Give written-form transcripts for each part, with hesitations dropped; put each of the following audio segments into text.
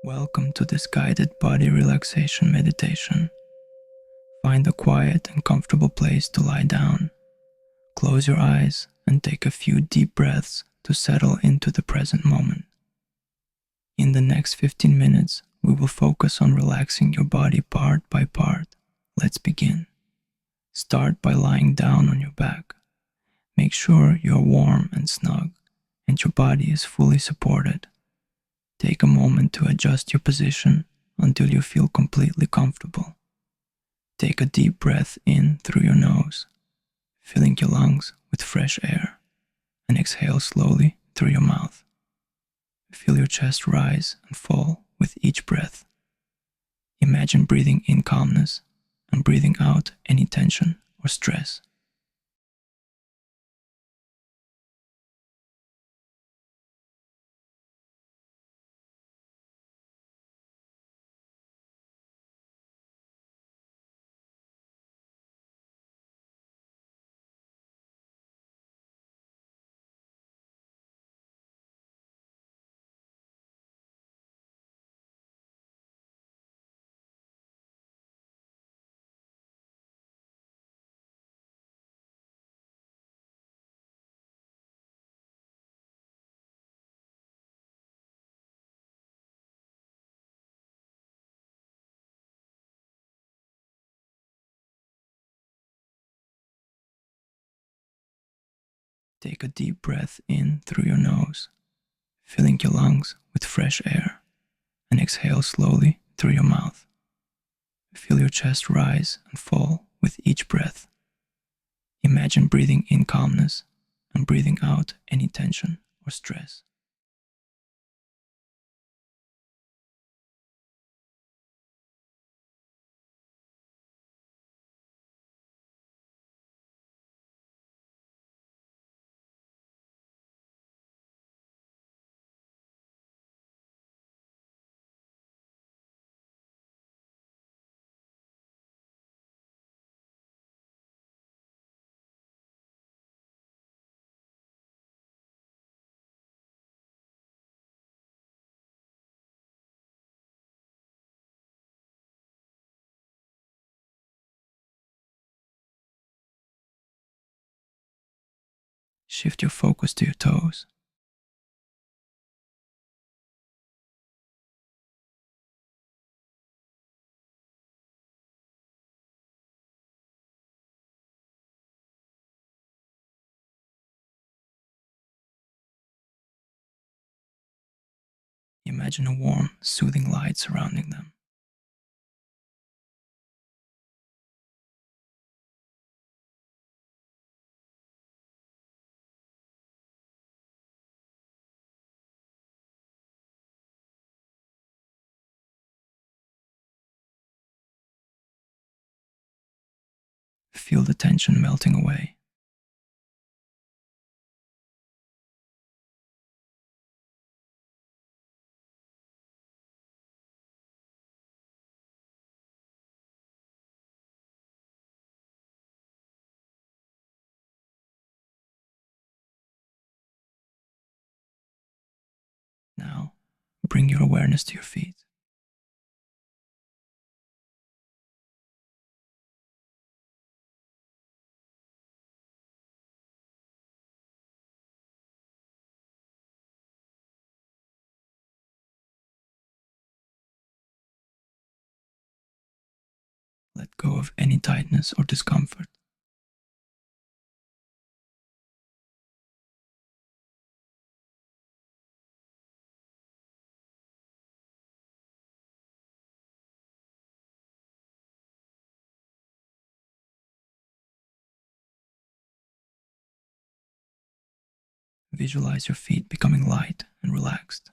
Welcome to this guided body relaxation meditation. Find a quiet and comfortable place to lie down. Close your eyes and take a few deep breaths to settle into the present moment. In the next 15 minutes, we will focus on relaxing your body part by part. Let's begin. Start by lying down on your back. Make sure you are warm and snug and your body is fully supported. Take a moment to adjust your position until you feel completely comfortable. Take a deep breath in through your nose, filling your lungs with fresh air, and exhale slowly through your mouth. Feel your chest rise and fall with each breath. Imagine breathing in calmness and breathing out any tension or stress. Take a deep breath in through your nose, filling your lungs with fresh air, and exhale slowly through your mouth. Feel your chest rise and fall with each breath. Imagine breathing in calmness and breathing out any tension or stress. Shift your focus to your toes. Imagine a warm, soothing light surrounding them. Feel the tension melting away. Now, bring your awareness to your feet. Let go of any tightness or discomfort. Visualize your feet becoming light and relaxed.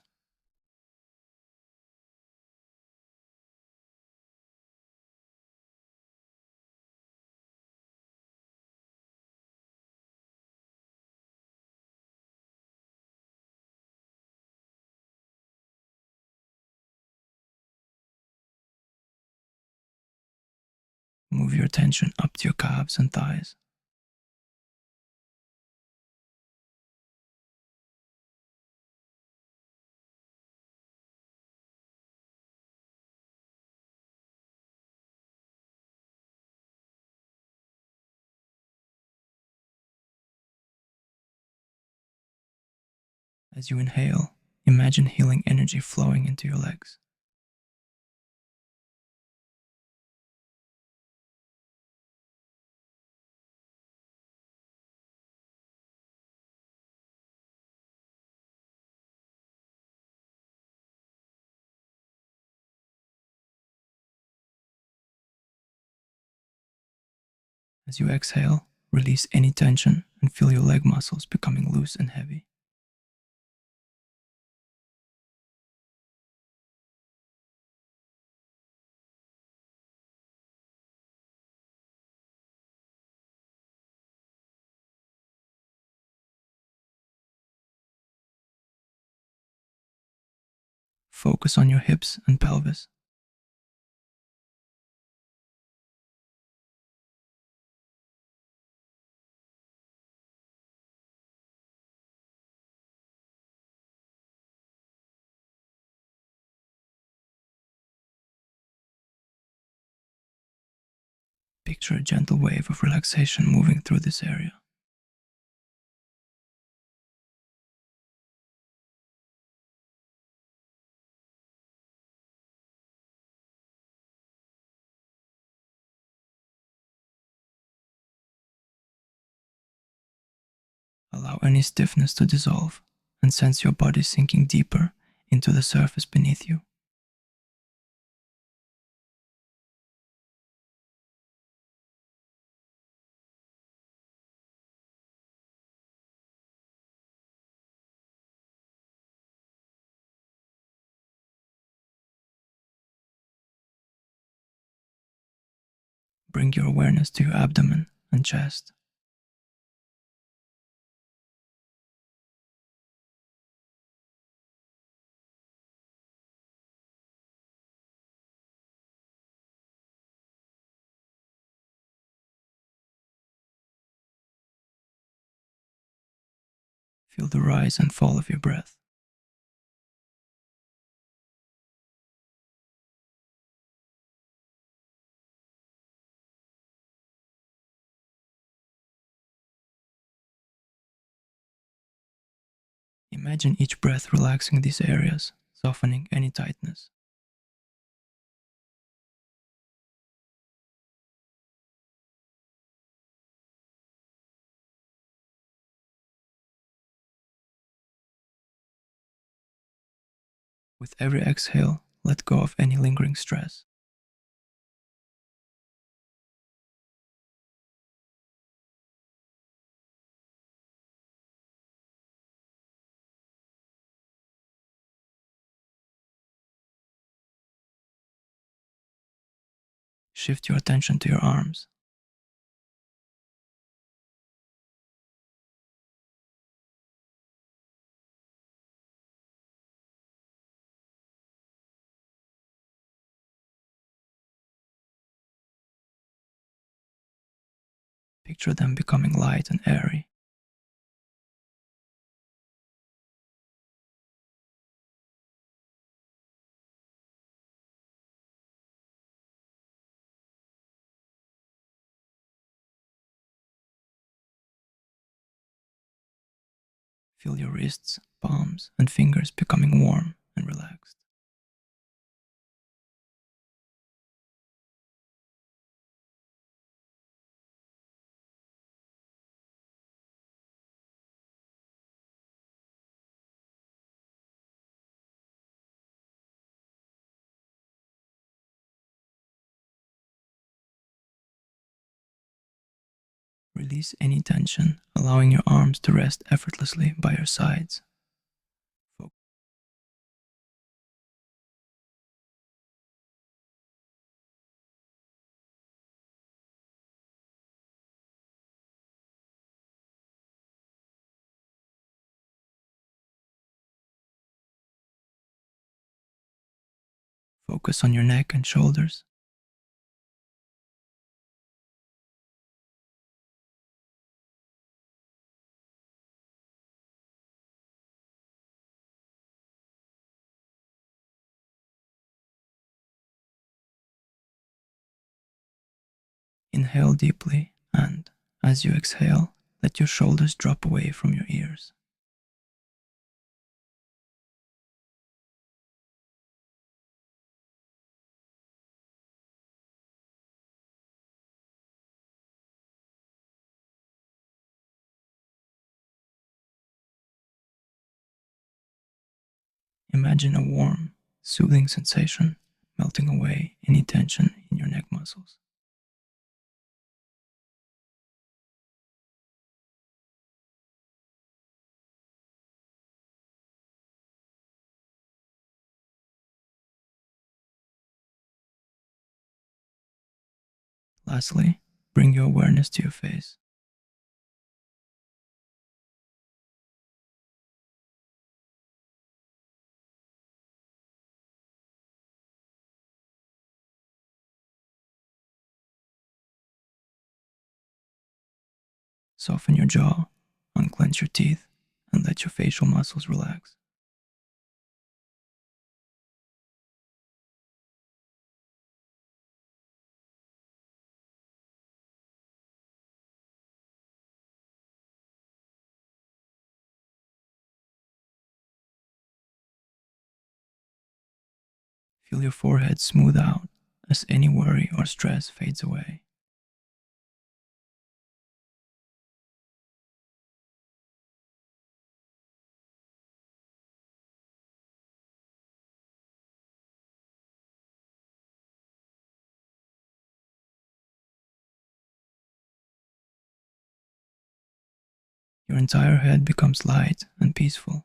Move your attention up to your calves and thighs. As you inhale, imagine healing energy flowing into your legs. As you exhale, release any tension and feel your leg muscles becoming loose and heavy. Focus on your hips and pelvis. Picture a gentle wave of relaxation moving through this area. Allow any stiffness to dissolve and sense your body sinking deeper into the surface beneath you. Bring your awareness to your abdomen and chest. Feel the rise and fall of your breath. Imagine each breath relaxing these areas, softening any tightness. With every exhale, let go of any lingering stress. Shift your attention to your arms. Picture them becoming light and airy. Feel your wrists, palms, and fingers becoming warm and relaxed. Release any tension, allowing your arms to rest effortlessly by your sides. Focus on your neck and shoulders. Inhale deeply and, as you exhale, let your shoulders drop away from your ears. Imagine a warm, soothing sensation melting away any tension in your neck muscles. Lastly, bring your awareness to your face. Soften your jaw, unclench your teeth, and let your facial muscles relax. Feel your forehead smooth out as any worry or stress fades away. Your entire head becomes light and peaceful.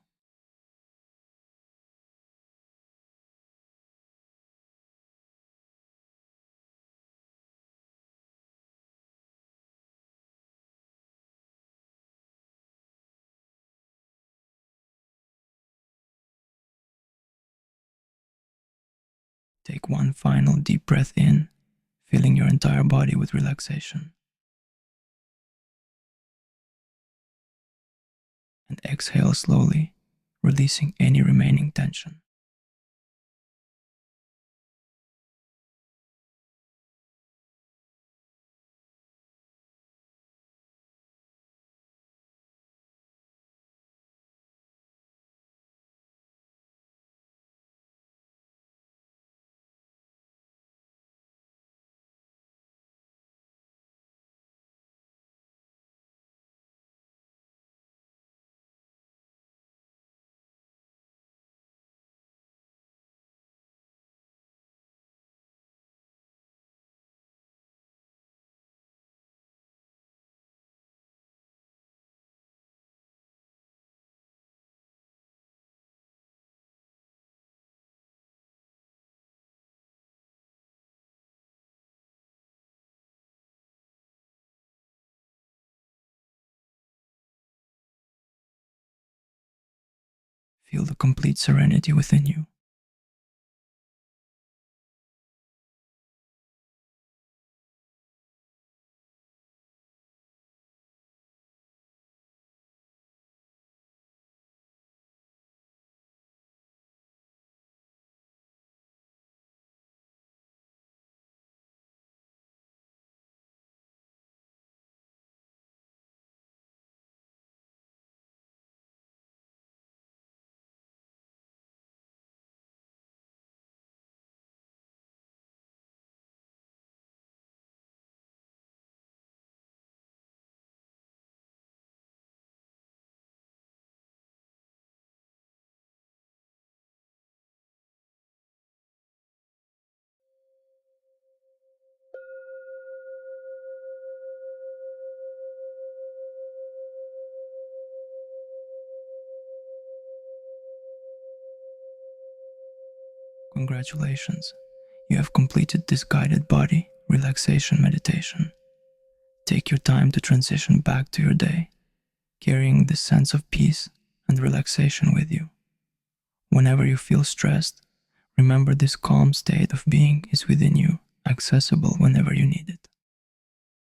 Take one final deep breath in, filling your entire body with relaxation. And exhale slowly, releasing any remaining tension. Feel the complete serenity within you. Congratulations, you have completed this guided body relaxation meditation. Take your time to transition back to your day, carrying this sense of peace and relaxation with you. Whenever you feel stressed, remember this calm state of being is within you, accessible whenever you need it.